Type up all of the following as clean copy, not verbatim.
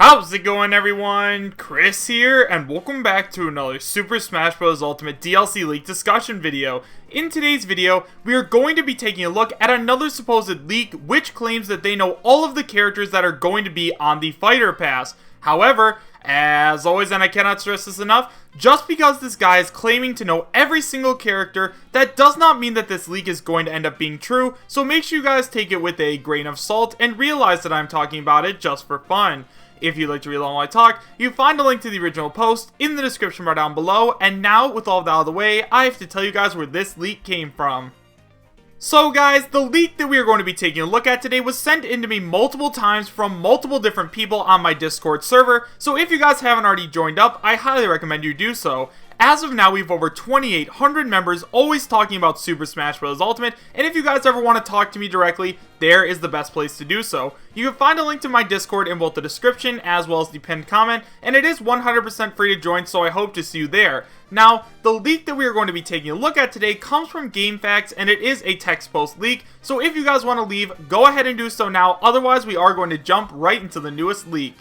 How's it going, everyone? Chris here, and welcome back to another Super Smash Bros. Ultimate DLC leak discussion video. In today's video, we are going to be taking a look at another supposed leak which claims that they know all of the characters that are going to be on the Fighter Pass. However, as always, and I cannot stress this enough, just because this guy is claiming to know every single character, that does not mean that this leak is going to end up being true, so make sure you guys take it with a grain of salt and realize that I'm talking about it just for fun. If you'd like to read along while I talk, you can find a link to the original post in the description bar down below, and now, with all that out of the way, I have to tell you guys where this leak came from. So guys, the leak that we are going to be taking a look at today was sent in to me multiple times from multiple different people on my Discord server, so if you guys haven't already joined up, I highly recommend you do so. As of now, we have over 2,800 members always talking about Super Smash Bros. Ultimate, and if you guys ever want to talk to me directly, there is the best place to do so. You can find a link to my Discord in both the description as well as the pinned comment, and it is 100% free to join, so I hope to see you there. Now, the leak that we are going to be taking a look at today comes from GameFAQs, and it is a text post leak, so if you guys want to leave, go ahead and do so now, otherwise we are going to jump right into the newest leak.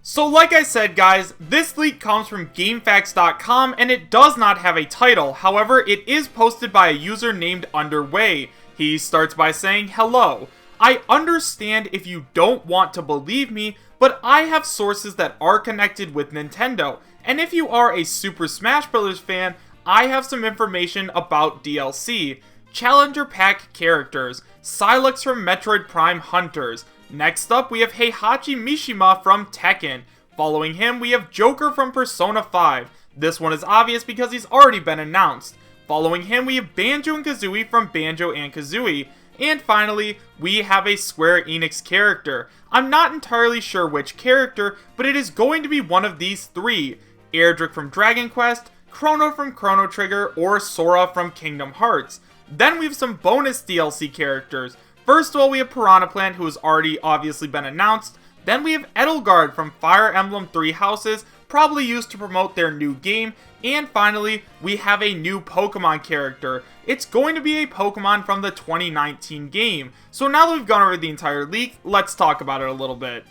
So like I said guys, this leak comes from GameFAQs.com and it does not have a title, however it is posted by a user named Underway. He starts by saying, "Hello, I understand if you don't want to believe me, but I have sources that are connected with Nintendo, and if you are a Super Smash Bros. Fan, I have some information about DLC. Challenger Pack characters, Sylux from Metroid Prime Hunters. Next up, we have Heihachi Mishima from Tekken. Following him, we have Joker from Persona 5. This one is obvious because he's already been announced. Following him, we have Banjo and Kazooie from Banjo and Kazooie. And finally, we have a Square Enix character. I'm not entirely sure which character, but it is going to be one of these three. Erdrick from Dragon Quest, Chrono from Chrono Trigger, or Sora from Kingdom Hearts. Then we have some bonus DLC characters. First of all, we have Piranha Plant, who has already obviously been announced. Then we have Edelgard from Fire Emblem Three Houses, probably used to promote their new game. And finally, we have a new Pokemon character. It's going to be a Pokemon from the 2019 game. So now that we've gone over the entire leak, let's talk about it a little bit.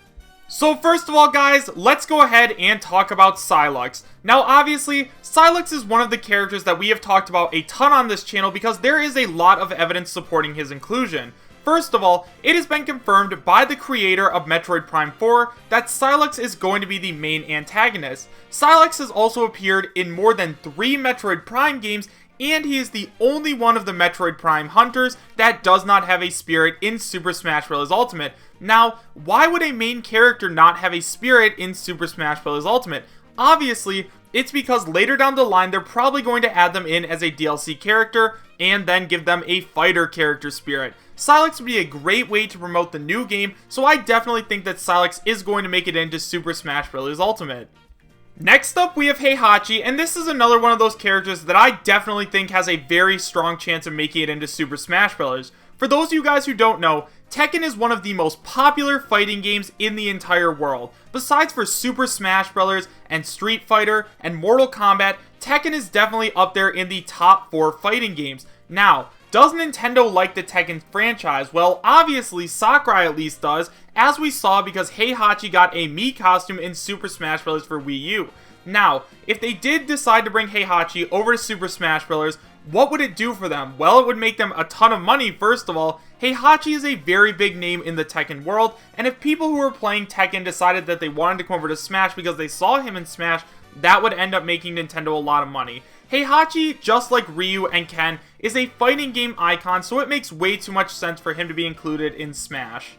So first of all guys, let's go ahead and talk about Sylux. Now obviously, Sylux is one of the characters that we have talked about a ton on this channel because there is a lot of evidence supporting his inclusion. First of all, it has been confirmed by the creator of Metroid Prime 4 that Sylux is going to be the main antagonist. Sylux has also appeared in more than 3 Metroid Prime games, and he is the only one of the Metroid Prime hunters that does not have a spirit in Super Smash Bros. Ultimate. Now, why would a main character not have a spirit in Super Smash Bros. Ultimate? Obviously, it's because later down the line, they're probably going to add them in as a DLC character, and then give them a fighter character spirit. Sylux would be a great way to promote the new game, so I definitely think that Sylux is going to make it into Super Smash Bros. Ultimate. Next up, we have Heihachi, and this is another one of those characters that I definitely think has a very strong chance of making it into Super Smash Bros. For those of you guys who don't know, Tekken is one of the most popular fighting games in the entire world. Besides for Super Smash Bros. And Street Fighter and Mortal Kombat, Tekken is definitely up there in the top 4 fighting games. Now, does Nintendo like the Tekken franchise? Well, obviously Sakurai at least does, as we saw because Heihachi got a Mii costume in Super Smash Bros. For Wii U. Now, if they did decide to bring Heihachi over to Super Smash Bros., what would it do for them? Well, it would make them a ton of money, first of all. Heihachi is a very big name in the Tekken world, and if people who were playing Tekken decided that they wanted to come over to Smash because they saw him in Smash, that would end up making Nintendo a lot of money. Heihachi, just like Ryu and Ken, is a fighting game icon, so it makes way too much sense for him to be included in Smash.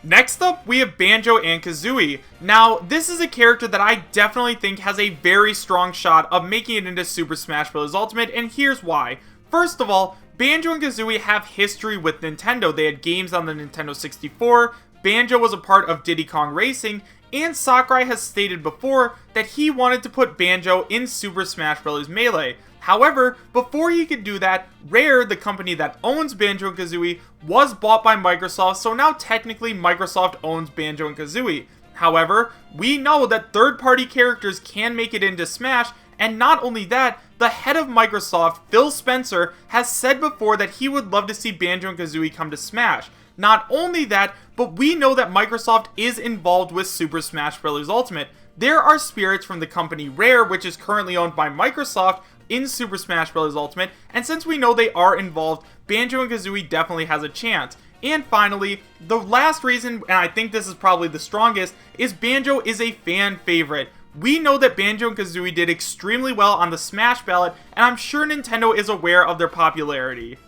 Next up, we have Banjo and Kazooie. Now, this is a character that I definitely think has a very strong shot of making it into Super Smash Bros. Ultimate, and here's why. First of all, Banjo and Kazooie have history with Nintendo. They had games on the Nintendo 64, Banjo was a part of Diddy Kong Racing, and Sakurai has stated before that he wanted to put Banjo in Super Smash Bros. Melee. However, before he could do that, Rare, the company that owns Banjo and Kazooie, was bought by Microsoft, so now technically Microsoft owns Banjo and Kazooie. However, we know that third-party characters can make it into Smash, and not only that, the head of Microsoft, Phil Spencer, has said before that he would love to see Banjo and Kazooie come to Smash. Not only that, but we know that Microsoft is involved with Super Smash Bros. Ultimate. There are spirits from the company Rare, which is currently owned by Microsoft, in Super Smash Bros. Ultimate, and since we know they are involved, Banjo and Kazooie definitely has a chance. And finally, the last reason, and I think this is probably the strongest, is Banjo is a fan favorite. We know that Banjo and Kazooie did extremely well on the Smash ballot, and I'm sure Nintendo is aware of their popularity.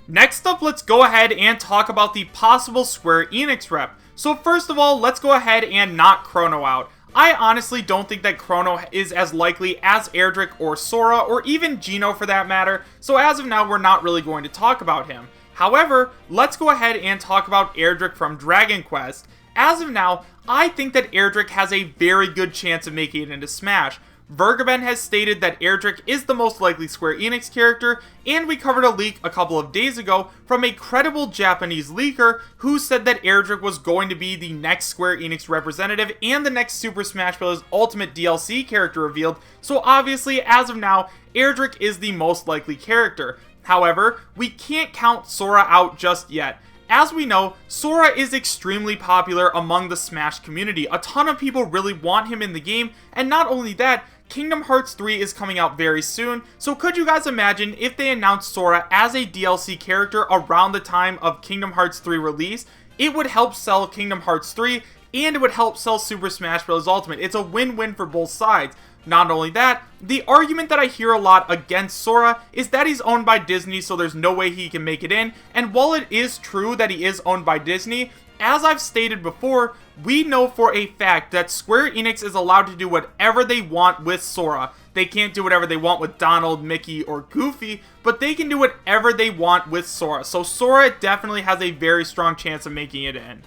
Next up, let's go ahead and talk about the possible Square Enix rep. So first of all, let's go ahead and knock Chrono out. I honestly don't think that Chrono is as likely as Erdrick or Sora, or even Zeno for that matter, so as of now, we're not really going to talk about him. However, let's go ahead and talk about Erdrick from Dragon Quest. As of now, I think that Erdrick has a very good chance of making it into Smash. Vergaben has stated that Erdrick is the most likely Square Enix character, and we covered a leak a couple of days ago from a credible Japanese leaker who said that Erdrick was going to be the next Square Enix representative and the next Super Smash Bros. Ultimate DLC character revealed, so obviously, as of now, Erdrick is the most likely character. However, we can't count Sora out just yet. As we know, Sora is extremely popular among the Smash community. A ton of people really want him in the game, and not only that, Kingdom Hearts 3 is coming out very soon, so could you guys imagine if they announced Sora as a DLC character around the time of Kingdom Hearts 3 release? It would help sell Kingdom Hearts 3, and it would help sell Super Smash Bros. Ultimate. It's a win-win for both sides. Not only that, the argument that I hear a lot against Sora is that he's owned by Disney, so there's no way he can make it in, and while it is true that he is owned by Disney, as I've stated before, we know for a fact that Square Enix is allowed to do whatever they want with Sora. They can't do whatever they want with Donald, Mickey, or Goofy, but they can do whatever they want with Sora, so Sora definitely has a very strong chance of making it in.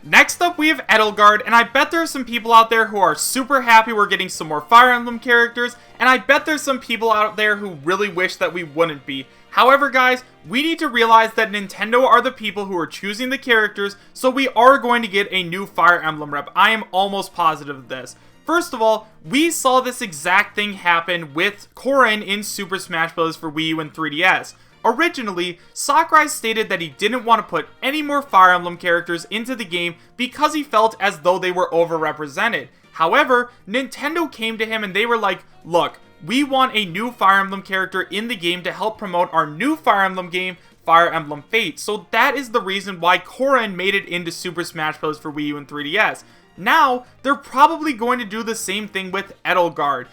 Next up, we have Edelgard, and I bet there are some people out there who are super happy we're getting some more Fire Emblem characters, and I bet there's some people out there who really wish that we wouldn't be. However, guys, we need to realize that Nintendo are the people who are choosing the characters, so we are going to get a new Fire Emblem rep. I am almost positive of this. First of all, we saw this exact thing happen with Corrin in Super Smash Bros. For Wii U and 3DS. Originally, Sakurai stated that he didn't want to put any more Fire Emblem characters into the game because he felt as though they were overrepresented. However, Nintendo came to him and they were like, look, we want a new Fire Emblem character in the game to help promote our new Fire Emblem game, Fire Emblem Fates. So that is the reason why Corrin made it into Super Smash Bros. For Wii U and 3DS. Now, they're probably going to do the same thing with Edelgard.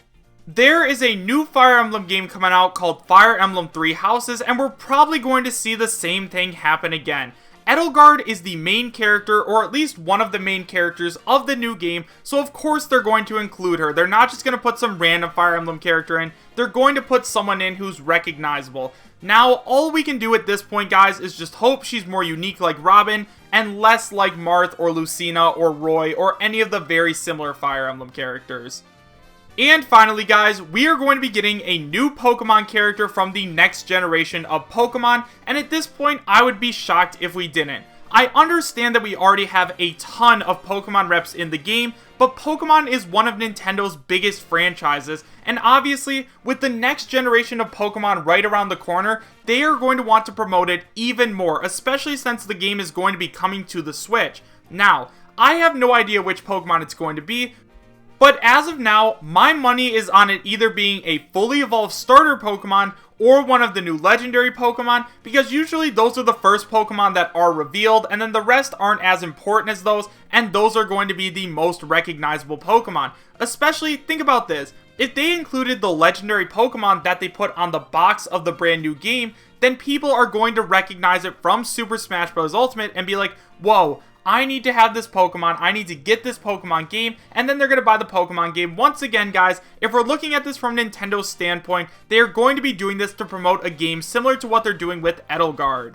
There is a new Fire Emblem game coming out called Fire Emblem Three Houses, and we're probably going to see the same thing happen again. Edelgard is the main character, or at least one of the main characters of the new game, so of course they're going to include her. They're not just going to put some random Fire Emblem character in, they're going to put someone in who's recognizable. Now, all we can do at this point, guys, is just hope she's more unique like Robin, and less like Marth or Lucina or Roy or any of the very similar Fire Emblem characters. And finally, guys, we are going to be getting a new Pokemon character from the next generation of Pokemon, and at this point, I would be shocked if we didn't. I understand that we already have a ton of Pokemon reps in the game, but Pokemon is one of Nintendo's biggest franchises, and obviously, with the next generation of Pokemon right around the corner, they are going to want to promote it even more, especially since the game is going to be coming to the Switch. Now, I have no idea which Pokemon it's going to be, but as of now, my money is on it either being a fully evolved starter Pokemon or one of the new legendary Pokemon, because usually those are the first Pokemon that are revealed, and then the rest aren't as important as those, and those are going to be the most recognizable Pokemon. Especially, think about this, if they included the legendary Pokemon that they put on the box of the brand new game, then people are going to recognize it from Super Smash Bros. Ultimate and be like, whoa, I need to have this Pokemon, I need to get this Pokemon game, and then they're going to buy the Pokemon game. Once again, guys, if we're looking at this from Nintendo's standpoint, they are going to be doing this to promote a game similar to what they're doing with Edelgard.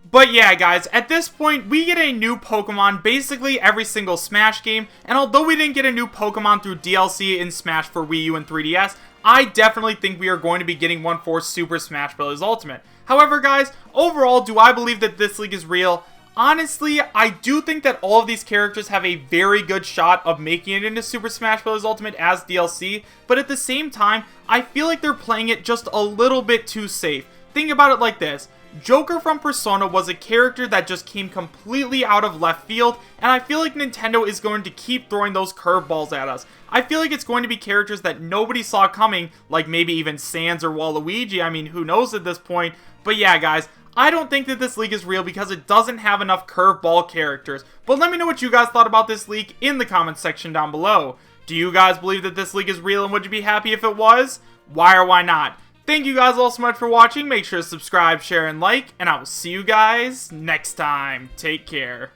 But yeah, guys, at this point, we get a new Pokemon basically every single Smash game, and although we didn't get a new Pokemon through DLC in Smash for Wii U and 3DS, I definitely think we are going to be getting one for Super Smash Bros. Ultimate. However, guys, overall, do I believe that this league is real? Honestly, I do think that all of these characters have a very good shot of making it into Super Smash Bros. Ultimate as DLC, but at the same time, I feel like they're playing it just a little bit too safe. Think about it like this. Joker from Persona was a character that just came completely out of left field, and I feel like Nintendo is going to keep throwing those curveballs at us. I feel like it's going to be characters that nobody saw coming, like maybe even Sans or Waluigi. I mean, who knows at this point? But yeah, guys, I don't think that this leak is real because it doesn't have enough curveball characters. But let me know what you guys thought about this leak in the comments section down below. Do you guys believe that this leak is real, and would you be happy if it was? Why or why not? Thank you guys all so much for watching. Make sure to subscribe, share, and like, and I will see you guys next time. Take care.